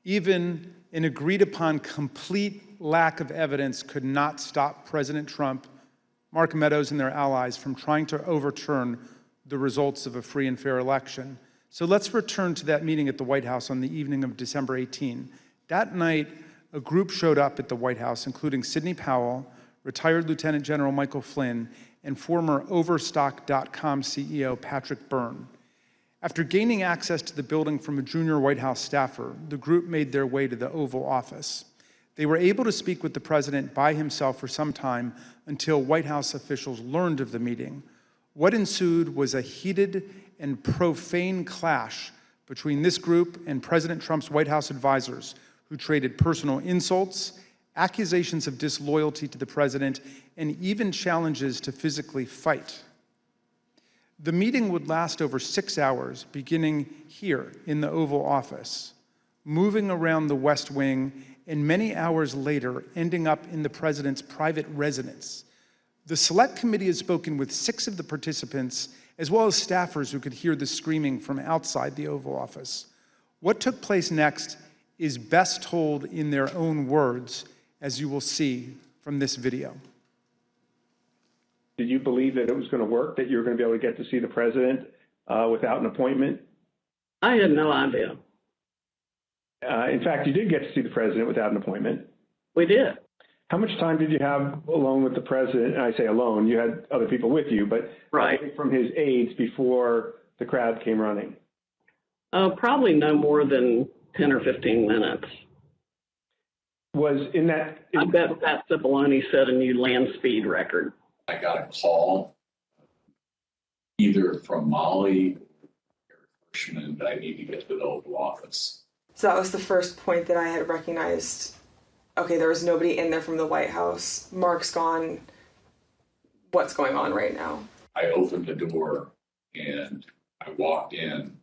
Even an agreed-upon complete lack of evidence could not stop President Trump, Mark Meadows, and their allies from trying to overturn the results of a free and fair election. So let's return to that meeting at the White House on the evening of December 18. That night, a group showed up at the White House, including Sidney Powell, retired Lieutenant General Michael Flynn, and former Overstock.com CEO Patrick Byrne. After gaining access to the building from a junior White House staffer, the group made their way to the Oval Office. They were able to speak with the president by himself for some time until White House officials learned of the meeting. What ensued was a heated and profane clash between this group and President Trump's White House advisors, who traded personal insults, accusations of disloyalty to the president, and even challenges to physically fight. The meeting would last over 6 hours, beginning here in the Oval Office, moving around the West Wing, and many hours later, ending up in the president's private residence. The Select Committee has spoken with 6 of the participants, as well as staffers who could hear the screaming from outside the Oval Office. What took place next is best told in their own words, as you will see from this video. Did you believe that it was going to work, that you were going to be able to get to see the president without an appointment? I had no idea. In fact, you did get to see the president without an appointment. We did. How much time did you have alone with the president? And I say alone, you had other people with you, but right from his aides before the crowd came running? Probably no more than 10 or 15 minutes. Was in that... I bet Pat Cipollone set a new land speed record. I got a call either from Molly or Hirschman that I need to get to the Oval Office. So that was the first point that I had recognized, okay, there was nobody in there from the White House. Mark's gone. What's going on right now? I opened the door and I walked in.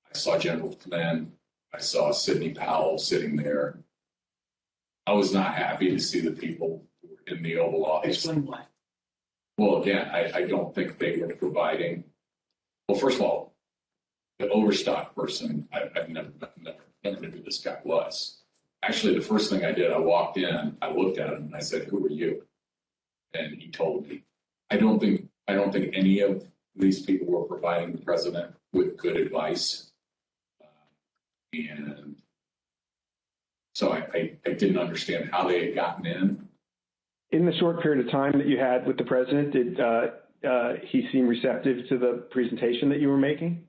I saw General Flynn. I saw Sidney Powell sitting there. I was not happy to see the people who were in the Oval Office. Explain why. Well, again, I don't think they were providing. Well, first of all, the Overstock person, I've never knew who this guy was. Actually, the first thing I did, I walked in, I looked at him, and I said, "Who are you?" And he told me. I don't think any of these people were providing the president with good advice, and so I didn't understand how they had gotten in. In the short period of time that you had with the president, did he seem receptive to the presentation that you were making?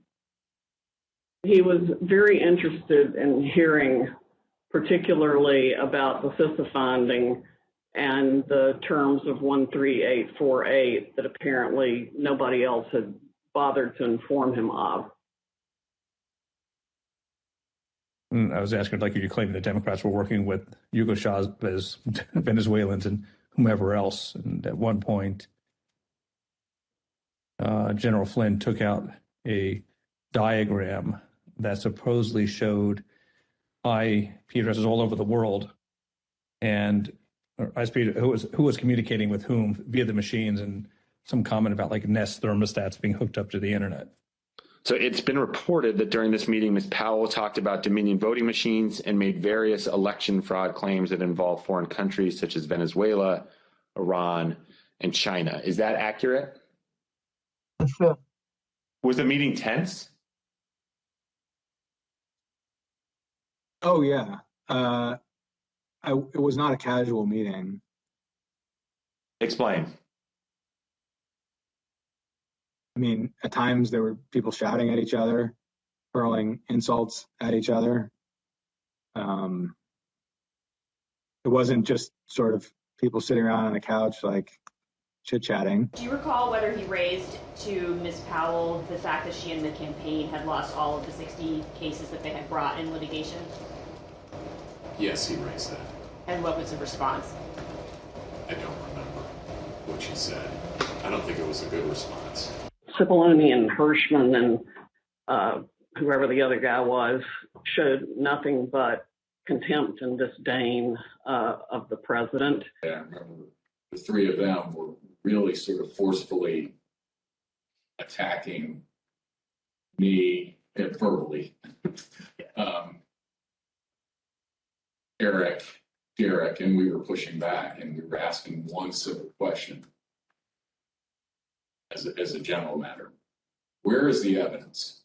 He was very interested in hearing particularly about the CISA finding and the terms of 13848 that apparently nobody else had bothered to inform him of. I was asking, like, you claiming the Democrats were working with Hugo Chavez, Venezuelans, and whomever else. And at one point, General Flynn took out a diagram that supposedly showed IP addresses all over the world, and who was communicating with whom via the machines, and some comment about like Nest thermostats being hooked up to the internet. So it's been reported that during this meeting, Ms. Powell talked about Dominion voting machines and made various election fraud claims that involve foreign countries such as Venezuela, Iran, and China. Is that accurate? Sure. Was the meeting tense? Oh, yeah. It was not a casual meeting. Explain. I mean, at times there were people shouting at each other, hurling insults at each other. It wasn't just sort of people sitting around on a couch, like chit-chatting. Do you recall whether he raised to Ms. Powell the fact that she and the campaign had lost all of the 60 cases that they had brought in litigation? Yes, he raised that. And what was the response? I don't remember what she said. I don't think it was a good response. Cipollone and Hirschman and whoever the other guy was showed nothing but contempt and disdain of the president. Yeah, I remember the three of them were really sort of forcefully attacking me verbally. Derek, and we were pushing back, and we were asking one simple question as a general matter. Where is the evidence?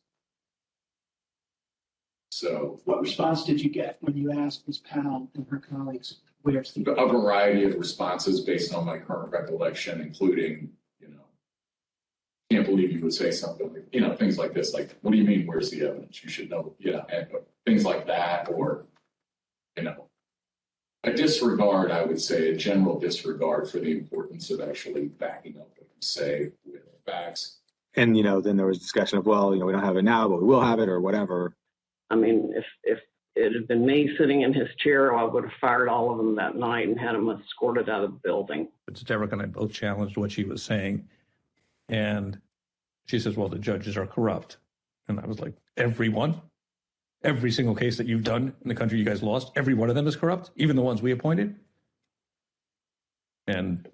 So, what response did you get when you asked Ms. Powell and her colleagues, where's the a variety of responses based on my current recollection, including, can't believe you would say something like, things like this, like, what do you mean, where's the evidence? You should know, and things like that, or, a disregard, I would say, a general disregard for the importance of actually backing up what you say with facts. And, then there was discussion of, well, we don't have it now, but we will have it or whatever. I mean, if it had been me sitting in his chair, I would have fired all of them that night and had them escorted out of the building. But Derek and I both challenged what she was saying. And she says, well, the judges are corrupt. And I was like, everyone? Every single case that you've done in the country you guys lost, every one of them is corrupt, even the ones we appointed? And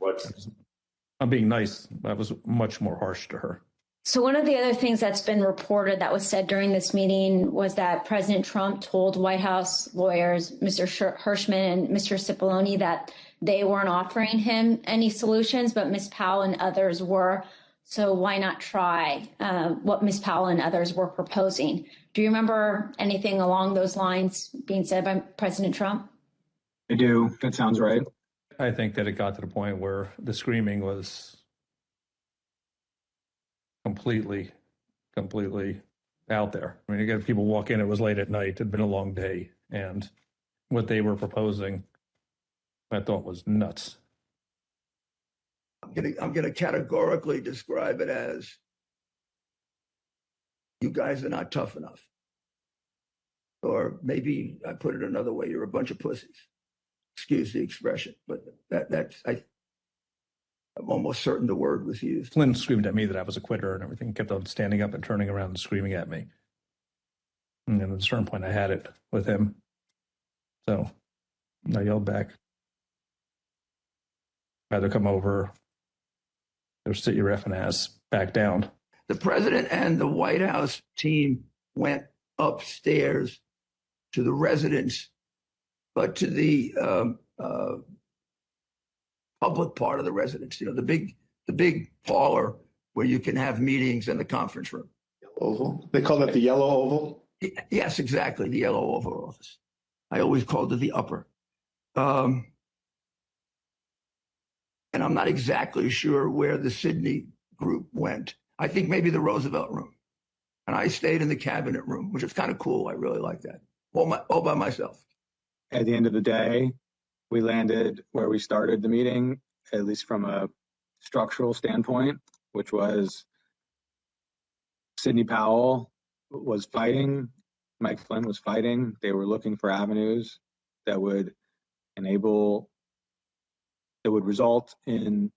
I'm being nice. I was much more harsh to her. So one of the other things that's been reported that was said during this meeting was that President Trump told White House lawyers, Mr. Hirschman and Mr. Cipollone, that they weren't offering him any solutions, but Ms. Powell and others were. So why not try what Ms. Powell and others were proposing? Do you remember anything along those lines being said by President Trump? I do. That sounds right. I think that it got to the point where the screaming was completely out there. I mean, you got people walk in, it was late at night, it had been a long day, and what they were proposing, I thought was nuts. I'm gonna categorically describe it as, you guys are not tough enough. Or maybe I put it another way, you're a bunch of pussies. Excuse the expression, but I'm almost certain the word was used. Flynn screamed at me that I was a quitter and everything, kept on standing up and turning around and screaming at me. And at a certain point, I had it with him. So I yelled back. Either come over or sit your effing ass back down. The president and the White House team went upstairs to the residence, but to the public part of the residence, the big parlor where you can have meetings in the conference room. Oval. They call that the yellow oval? Yes, exactly, the yellow Oval Office. I always called it the upper. And I'm not exactly sure where the Sydney group went. I think maybe the Roosevelt room. And I stayed in the cabinet room, which is kind of cool. I really like that. All by myself. At the end of the day, we landed where we started the meeting, at least from a structural standpoint, which was Sidney Powell was fighting, Mike Flynn was fighting. They were looking for avenues that would result in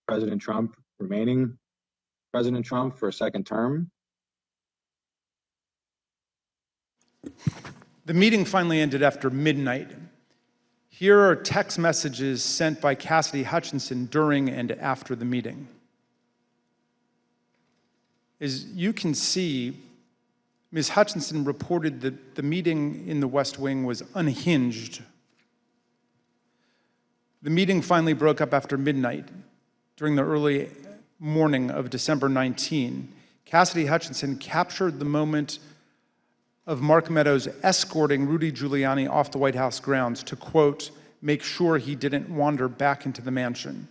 President Trump remaining President Trump for a second term. The meeting finally ended after midnight. Here are text messages sent by Cassidy Hutchinson during and after the meeting. As you can see, Ms. Hutchinson reported that the meeting in the West Wing was unhinged. The meeting finally broke up after midnight during the early morning of December 19. Cassidy Hutchinson captured the moment of Mark Meadows escorting Rudy Giuliani off the White House grounds to, quote, make sure he didn't wander back into the mansion.